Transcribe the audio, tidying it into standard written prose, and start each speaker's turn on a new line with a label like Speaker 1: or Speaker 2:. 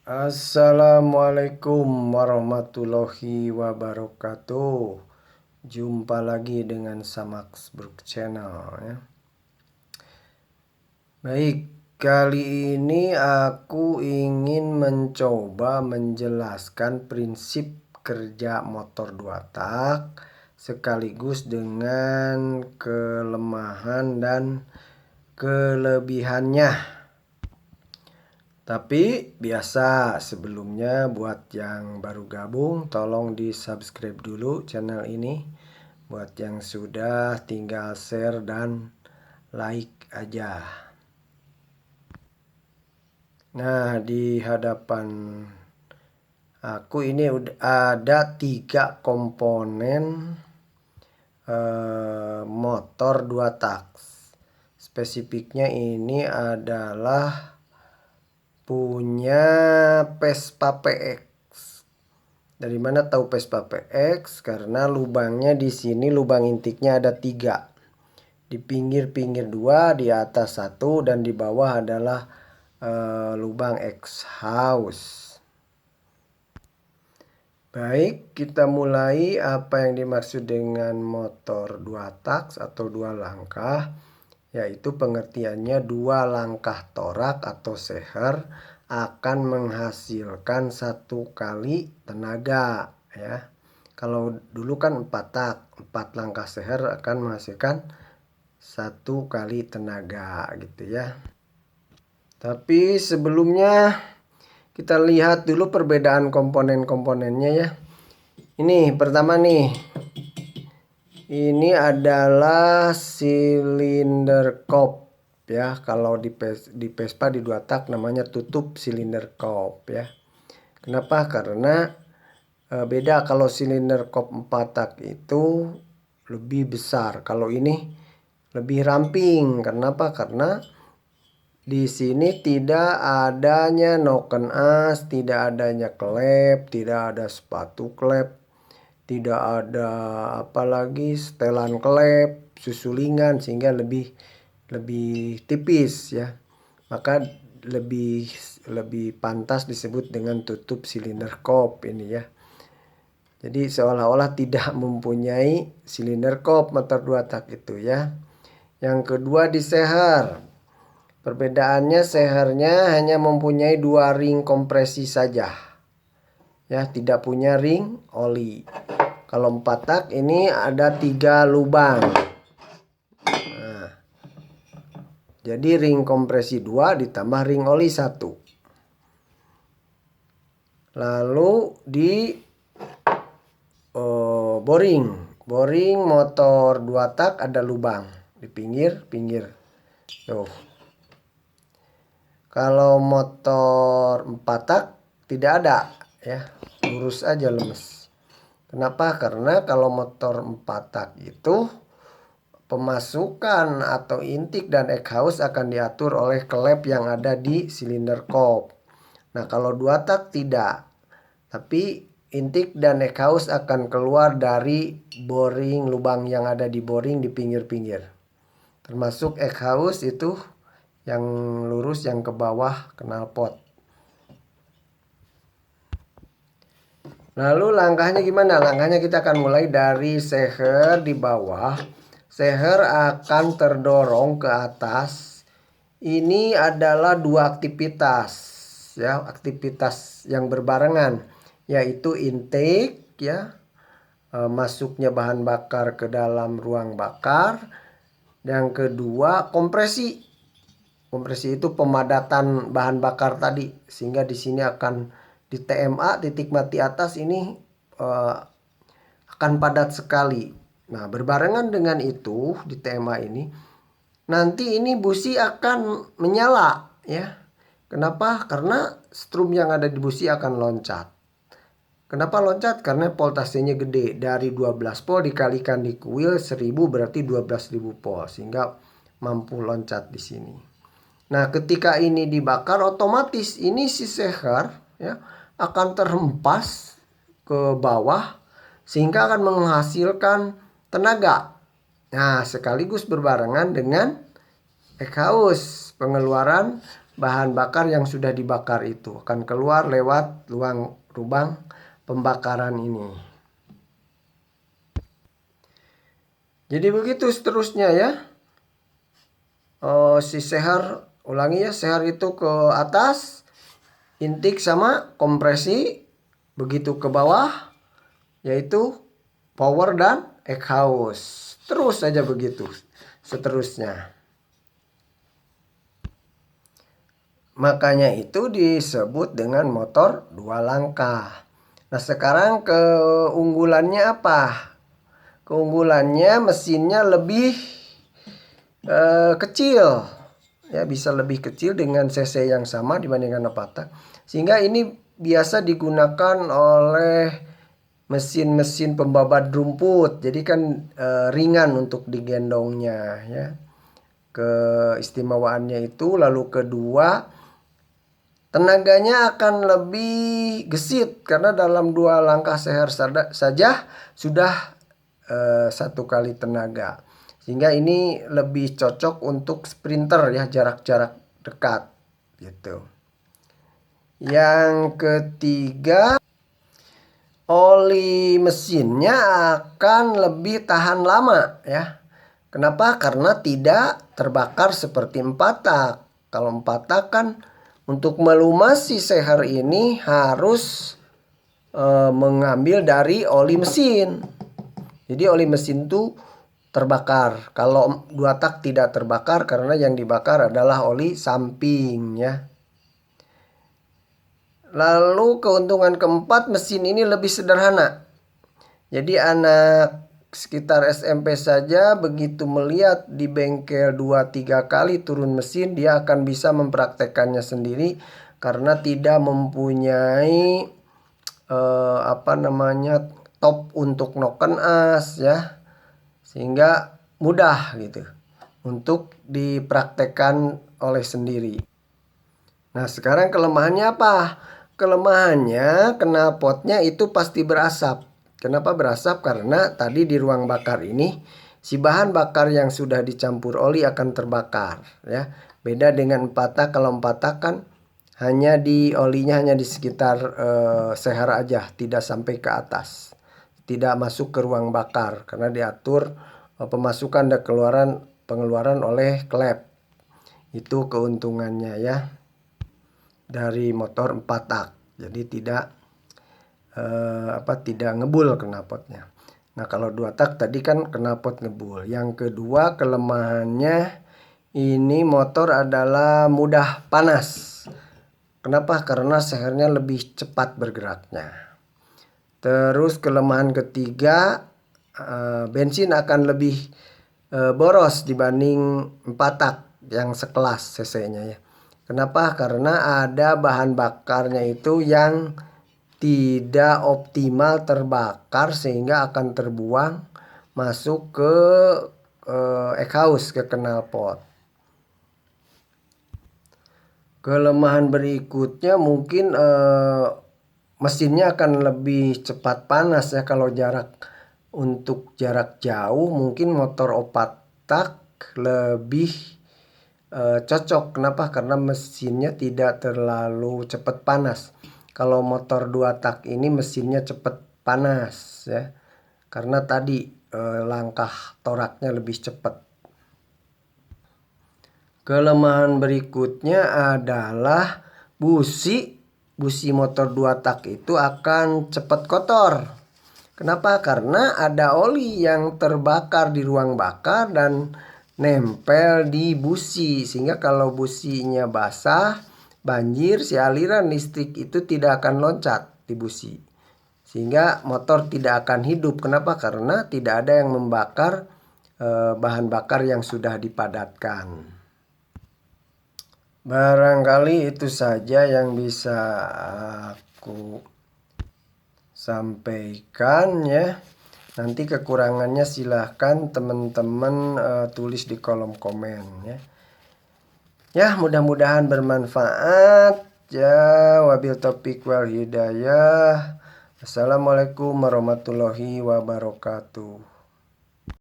Speaker 1: Assalamualaikum warahmatullahi wabarakatuh. Jumpa lagi dengan Samax Brook Channel ya. Baik, kali ini aku ingin mencoba menjelaskan prinsip kerja motor 2 tak sekaligus dengan kelemahan dan kelebihannya. Tapi biasa sebelumnya buat yang baru gabung tolong di subscribe dulu channel ini. Buat yang sudah tinggal share dan like aja. Nah, di hadapan aku ini udah ada 3 komponen motor 2 tak. Spesifiknya ini adalah punya Vespa PX. Dari mana tahu Vespa PX? Karena lubangnya di sini lubang intiknya ada 3. Di pinggir-pinggir 2, di atas 1, dan di bawah adalah lubang exhaust. Baik, kita mulai apa yang dimaksud dengan motor 2 tak atau 2 langkah. Yaitu pengertiannya 2 langkah torak atau seher akan menghasilkan 1 kali tenaga ya. Kalau dulu kan 4 tak, 4 langkah seher akan menghasilkan 1 kali tenaga gitu ya. Tapi sebelumnya kita lihat dulu perbedaan komponen-komponennya ya. Ini pertama nih. Ini adalah silinder kop ya. Kalau di Vespa di 2 tak namanya tutup silinder kop ya. Kenapa? Karena beda kalau silinder kop 4 tak itu lebih besar. Kalau ini lebih ramping. Kenapa? Karena di sini tidak adanya noken as, tidak adanya klep, tidak ada sepatu klep, tidak ada apalagi setelan klep, susulingan, sehingga lebih tipis ya. Maka lebih pantas disebut dengan tutup silinder kop ini ya. Jadi seolah-olah tidak mempunyai silinder kop motor 2 tak itu ya. Yang kedua di seher. Perbedaannya sehernya hanya mempunyai 2 ring kompresi saja. Ya, tidak punya ring oli. Kalau 4 tak ini ada 3 lubang. Nah, jadi ring kompresi 2 ditambah ring oli 1. Lalu di boring motor 2 tak ada lubang di pinggir-pinggir. Tuh. Kalau motor 4 tak tidak ada ya, lurus aja lemes. Kenapa? Karena kalau motor 4 tak itu pemasukan atau intik dan exhaust akan diatur oleh klep yang ada di silinder kop. Nah, kalau 2 tak tidak. Tapi intik dan exhaust akan keluar dari boring, lubang yang ada di boring di pinggir-pinggir. Termasuk exhaust itu yang lurus yang ke bawah knalpot. Lalu langkahnya gimana? Langkahnya kita akan mulai dari seher di bawah. Seher akan terdorong ke atas. Ini adalah 2 aktivitas ya, aktivitas yang berbarengan, yaitu intake ya, masuknya bahan bakar ke dalam ruang bakar. Yang kedua kompresi. Kompresi itu pemadatan bahan bakar tadi, sehingga di sini akan di TMA titik mati atas ini akan padat sekali. Nah, berbarengan dengan itu di TMA ini nanti ini busi akan menyala ya. Kenapa? Karena strum yang ada di busi akan loncat. Kenapa loncat? Karena voltasenya gede. Dari 12 volt dikalikan di kuil 1000 berarti 12.000 volt, sehingga mampu loncat di sini. Nah, ketika ini dibakar otomatis ini si seher ya akan terhempas ke bawah sehingga akan menghasilkan tenaga. Nah, sekaligus berbarengan dengan exhaust, pengeluaran bahan bakar yang sudah dibakar itu akan keluar lewat lubang pembakaran ini. Jadi begitu seterusnya ya. Si sehar, ulangi ya, sehar itu ke atas, intake sama kompresi, begitu ke bawah yaitu power dan exhaust. Terus saja begitu seterusnya. Makanya itu disebut dengan motor 2 langkah. Nah, sekarang keunggulannya apa? Keunggulannya mesinnya lebih kecil. Ya, bisa lebih kecil dengan cc yang sama dibandingkan 4 tak. Sehingga ini biasa digunakan oleh mesin-mesin pembabat rumput. Jadi kan ringan untuk digendongnya ya. Keistimewaannya itu. Lalu kedua, tenaganya akan lebih gesit karena dalam 2 langkah sehar saja sudah 1 kali tenaga. Sehingga ini lebih cocok untuk sprinter ya, jarak-jarak dekat gitu. Yang ketiga, oli mesinnya akan lebih tahan lama ya. Kenapa? Karena tidak terbakar seperti 4 tak. Kalau 4 tak kan untuk melumasi sehar ini harus mengambil dari oli mesin. Jadi oli mesin itu terbakar. Kalau 2 tak tidak terbakar karena yang dibakar adalah oli samping ya. Lalu keuntungan keempat, mesin ini lebih sederhana. Jadi anak sekitar SMP saja begitu melihat di bengkel 2-3 kali turun mesin, dia akan bisa mempraktekannya sendiri karena tidak mempunyai top untuk noken as ya. Sehingga mudah gitu untuk dipraktekkan oleh sendiri. Nah, sekarang kelemahannya apa? Kelemahannya knalpotnya itu pasti berasap. Kenapa berasap? Karena tadi di ruang bakar ini si bahan bakar yang sudah dicampur oli akan terbakar ya. Beda dengan 4 tak. Kalau 4 tak kan hanya di olinya hanya di sekitar sehar aja, tidak sampai ke atas. Tidak masuk ke ruang bakar karena diatur pemasukan dan pengeluaran oleh klep. Itu keuntungannya ya dari motor 4 tak. Jadi tidak ngebul knalpotnya. Nah, kalau 2 tak tadi kan knalpot ngebul. Yang kedua, kelemahannya ini motor adalah mudah panas. Kenapa? Karena sehernya lebih cepat bergeraknya. Terus kelemahan ketiga, bensin akan lebih boros dibanding 4 tak yang sekelas cc-nya ya. Kenapa? Karena ada bahan bakarnya itu yang tidak optimal terbakar sehingga akan terbuang masuk ke exhaust, ke knalpot. Kelemahan berikutnya mungkin mesinnya akan lebih cepat panas ya. Kalau untuk jarak jauh mungkin motor 4 tak lebih cocok. Kenapa? Karena mesinnya tidak terlalu cepat panas. Kalau motor 2 tak ini mesinnya cepat panas ya. Karena tadi langkah toraknya lebih cepat. Kelemahan berikutnya adalah busi motor 2 tak itu akan cepat kotor. Kenapa? Karena ada oli yang terbakar di ruang bakar dan nempel di busi. Sehingga kalau businya basah, banjir, si aliran listrik itu tidak akan loncat di busi. Sehingga motor tidak akan hidup. Kenapa? Karena tidak ada yang membakar bahan bakar yang sudah dipadatkan. Barangkali itu saja yang bisa aku sampaikan ya. Nanti kekurangannya silahkan teman-teman tulis di kolom komen ya. Ya, mudah-mudahan bermanfaat ya. Wabil taufiq wal hidayah. Assalamualaikum warahmatullahi wabarakatuh.